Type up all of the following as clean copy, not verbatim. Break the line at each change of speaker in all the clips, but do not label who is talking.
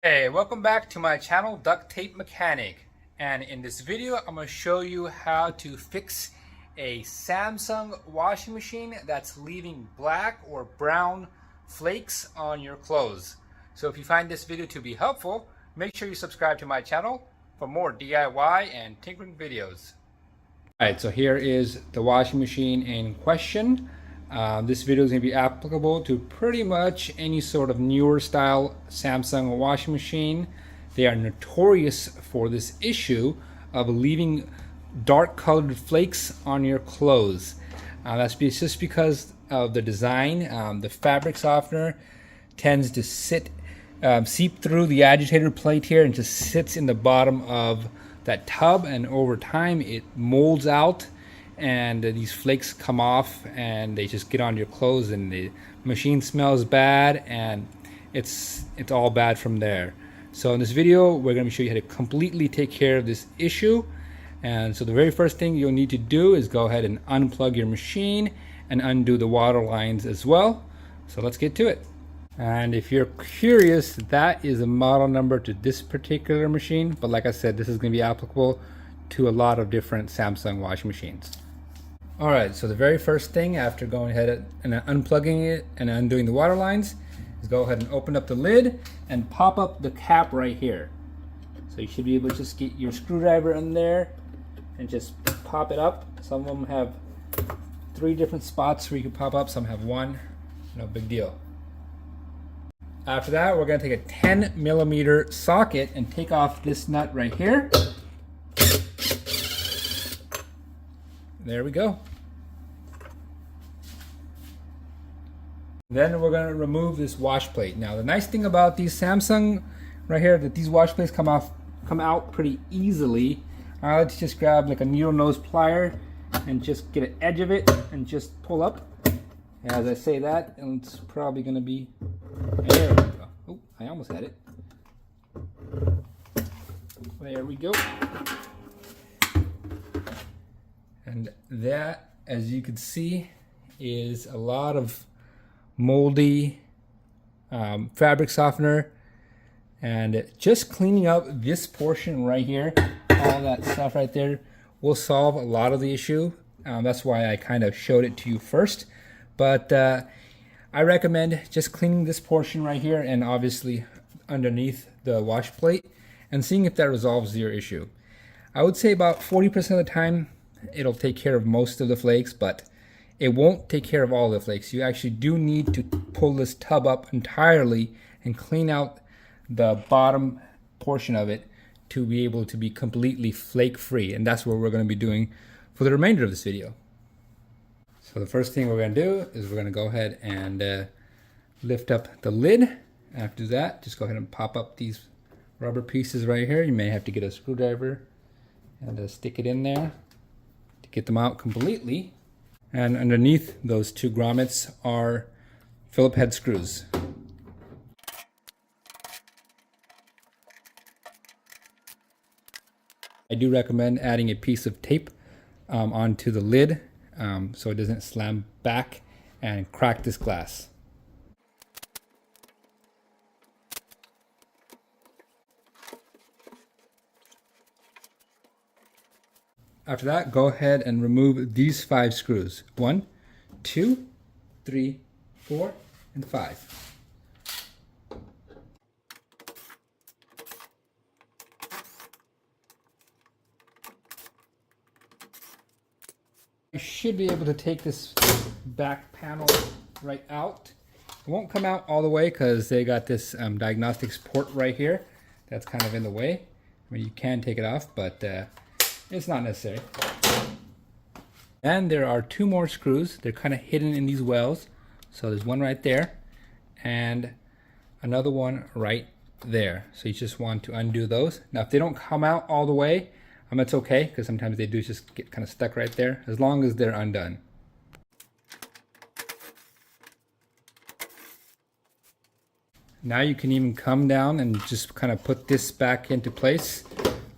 Hey, welcome back to my channel, Duct Tape Mechanic. And in this video, I'm going to show you how to fix a Samsung washing machine that's leaving black or brown flakes on your clothes. So if you find this video to be helpful, make sure you subscribe to my channel for more DIY and tinkering videos. Alright, so here is the washing machine in question. This video is going to be applicable to pretty much any sort of newer style Samsung washing machine. They are notorious for this issue of leaving dark colored flakes on your clothes. That's just because of the design. The fabric softener tends to seep through the agitator plate here and just sits in the bottom of that tub, and over time it molds out and these flakes come off and they just get on your clothes and the machine smells bad and it's all bad from there. So in this video we're going to show you how to completely take care of this issue. And so the very first thing you'll need to do is go ahead and unplug your machine and undo the water lines as well. So let's get to it. And if you're curious, that is a model number to this particular machine, but like I said, this is going to be applicable to a lot of different Samsung washing machines. Alright, so the very first thing after going ahead and unplugging it and undoing the water lines is go ahead and open up the lid and pop up the cap right here. So you should be able to just get your screwdriver in there and just pop it up. Some of them have 3 different spots where you can pop up, some have 1, no big deal. After that, we're going to take a 10mm socket and take off this nut right here. There we go. Then we're going to remove this wash plate. Now the nice thing about these Samsung right here, that these wash plates come out pretty easily. I like to just grab like a needle nose plier and just get an edge of it and just pull up. And as I say that, it's probably going to be, there we go. Oh, I almost had it. There we go. And that, as you can see, is a lot of moldy fabric softener. And just cleaning up this portion right here, all that stuff right there, will solve a lot of the issue. That's why I kind of showed it to you first. But I recommend just cleaning this portion right here and obviously underneath the wash plate and seeing if that resolves your issue. I would say about 40% of the time it'll take care of most of the flakes, but it won't take care of all the flakes. You actually do need to pull this tub up entirely and clean out the bottom portion of it to be able to be completely flake free, and that's what we're going to be doing for the remainder of this video. So the first thing we're going to do is we're going to go ahead and lift up the lid. After that, just go ahead and pop up these rubber pieces right here. You may have to get a screwdriver and stick it in there to get them out completely. And underneath those 2 grommets are Phillip head screws. I do recommend adding a piece of tape onto the lid so it doesn't slam back and crack this glass. After that, go ahead and remove these 5 screws. 1, 2, 3, 4, and 5. You should be able to take this back panel right out. It won't come out all the way because they got this diagnostics port right here that's kind of in the way. I mean, you can take it off, but it's not necessary. And there are 2 more screws. They're kind of hidden in these wells. So there's one right there and another one right there. So you just want to undo those. Now if they don't come out all the way, it's okay, because sometimes they do just get kind of stuck right there, as long as they're undone. Now you can even come down and just kind of put this back into place.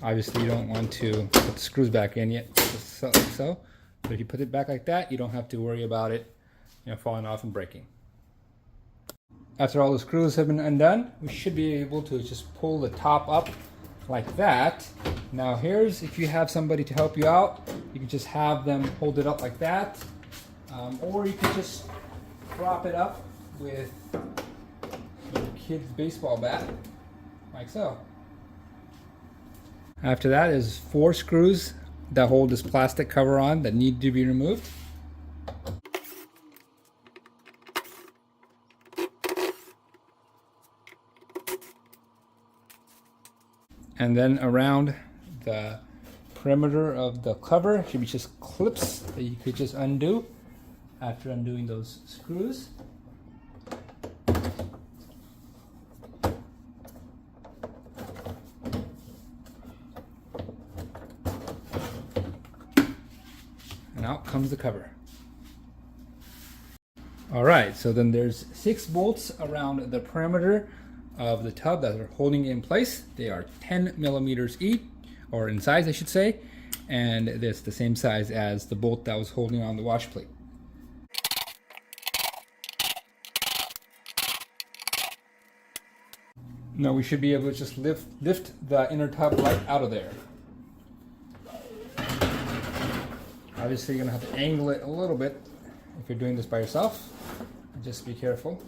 Obviously you don't want to put the screws back in yet, just like so. But if you put it back like that, you don't have to worry about it, falling off and breaking. after all the screws have been undone, we should be able to just pull the top up like that. Now here's, if you have somebody to help you out, you can just have them hold it up like that, or you can just prop it up with your kid's baseball bat, like so. After that is 4 screws that hold this plastic cover on that need to be removed. And then around the perimeter of the cover should be just clips that you could just undo after undoing those screws. And out comes the cover. Alright, so then there's 6 bolts around the perimeter of the tub that are holding it in place. They are 10 millimeters each, or in size I should say, and it's the same size as the bolt that was holding on the wash plate. Now we should be able to just lift the inner tub right out of there. Obviously you're going to have to angle it a little bit if you're doing this by yourself. Just be careful.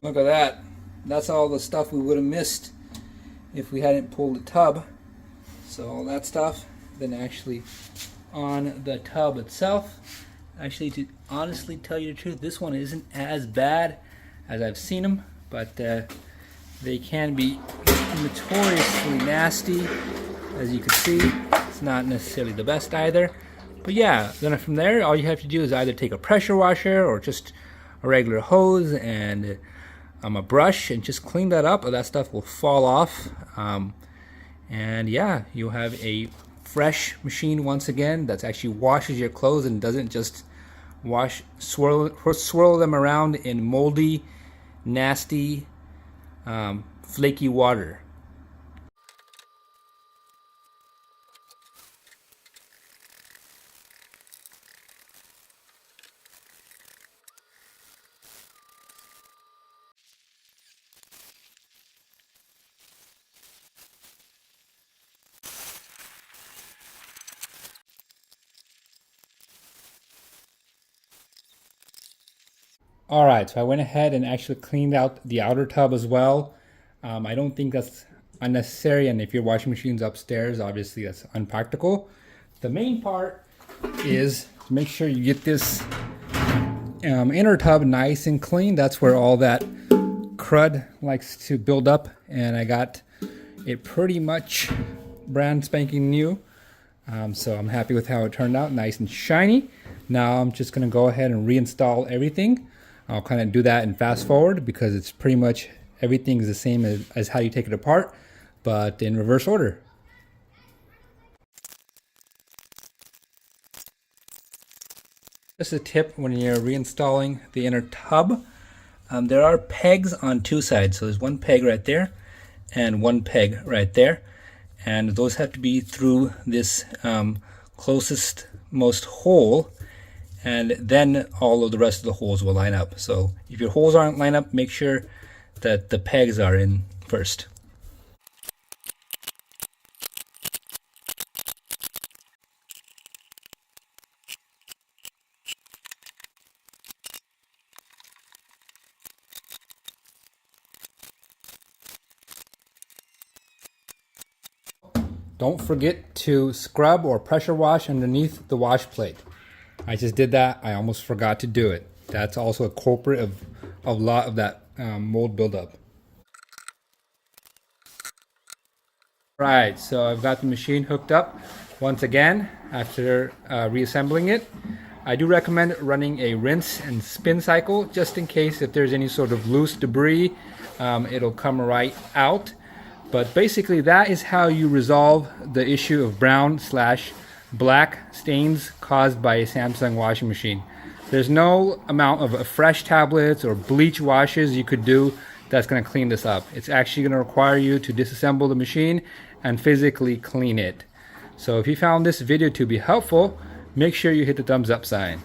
Look at that. That's all the stuff we would have missed if we hadn't pulled the tub. So all that stuff, then actually on the tub itself. Actually, to honestly tell you the truth, this one isn't as bad as I've seen them, but they can be notoriously nasty. As you can see, it's not necessarily the best either. But yeah, then from there, all you have to do is either take a pressure washer or just a regular hose and a brush and just clean that up, or that stuff will fall off. And yeah, you'll have a fresh machine once again that's actually washes your clothes and doesn't just swirl them around in moldy, nasty, flaky water. Alright, so I went ahead and actually cleaned out the outer tub as well. I don't think that's unnecessary, and if your washing machine's upstairs, obviously that's unpractical. The main part is to make sure you get this inner tub nice and clean. That's where all that crud likes to build up, and I got it pretty much brand spanking new. So I'm happy with how it turned out, nice and shiny. Now I'm just going to go ahead and reinstall everything. I'll kind of do that in fast forward because it's pretty much everything is the same as how you take it apart, but in reverse order. Just a tip when you're reinstalling the inner tub, there are pegs on 2 sides. So there's one peg right there and one peg right there, and those have to be through this closest most hole, and then all of the rest of the holes will line up. So if your holes aren't lined up, make sure that the pegs are in first. Don't forget to scrub or pressure wash underneath the wash plate. I just did that. I almost forgot to do it. That's also a culprit of a lot of that mold buildup. Right, so I've got the machine hooked up once again after reassembling it. I do recommend running a rinse and spin cycle just in case if there's any sort of loose debris, it'll come right out. But basically that is how you resolve the issue of brown/black stains caused by a Samsung washing machine. There's no amount of fresh tablets or bleach washes you could do that's going to clean this up. It's actually going to require you to disassemble the machine and physically clean it. So if you found this video to be helpful, make sure you hit the thumbs up sign.